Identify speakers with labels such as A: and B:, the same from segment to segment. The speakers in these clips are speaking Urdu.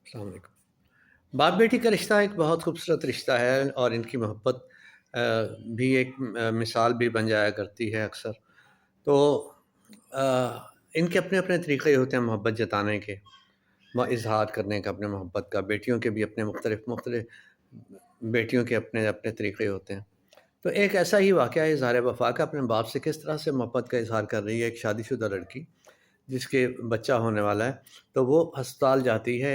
A: السلام علیکم۔ باپ بیٹی کا رشتہ ایک بہت خوبصورت رشتہ ہے، اور ان کی محبت بھی ایک مثال بھی بن جایا کرتی ہے اکثر۔ تو آ، ان کے اپنے اپنے طریقے ہوتے ہیں محبت جتانے کے، اظہار کرنے کا اپنے محبت کا۔ بیٹیوں کے بھی اپنے مختلف بیٹیوں کے اپنے اپنے طریقے ہوتے ہیں۔ تو ایک ایسا ہی واقعہ ہے اظہار وفا کا، اپنے باپ سے کس طرح سے محبت کا اظہار کر رہی ہے ایک شادی شدہ لڑکی جس کے بچہ ہونے والا ہے۔ تو وہ ہسپتال جاتی ہے،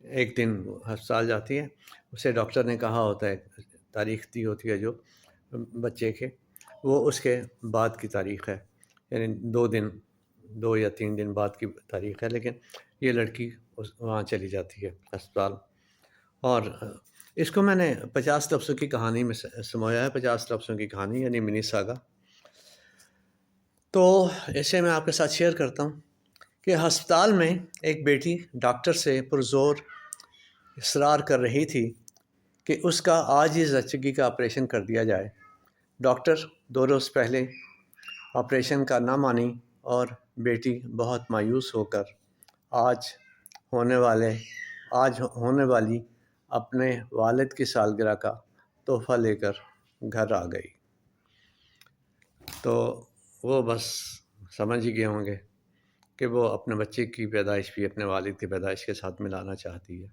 A: ایک دن ہسپتال جاتی ہے، اسے ڈاکٹر نے کہا ہوتا ہے، تاریخ دی ہوتی ہے جو بچے کے، وہ اس کے بعد کی تاریخ ہے، یعنی 2 یا 3 دن بعد کی تاریخ ہے، لیکن یہ لڑکی وہاں چلی جاتی ہے ہسپتال۔ اور اس کو میں نے 50 لفظوں کی کہانی میں سمویا ہے، 50 لفظوں کی کہانی یعنی منی ساگا۔ تو اسے میں آپ کے ساتھ شیئر کرتا ہوں کہ ہسپتال میں ایک بیٹی ڈاکٹر سے پرزور اصرار کر رہی تھی کہ اس کا آج ہی زچگی کا آپریشن کر دیا جائے۔ ڈاکٹر 2 روز پہلے آپریشن کا نہ مانی، اور بیٹی بہت مایوس ہو کر آج ہونے والی اپنے والد کی سالگرہ کا تحفہ لے کر گھر آ گئی۔ تو وہ بس سمجھ ہی گئے ہوں گے کہ وہ اپنے بچے کی پیدائش بھی اپنے والد کی پیدائش کے ساتھ ملانا چاہتی ہے۔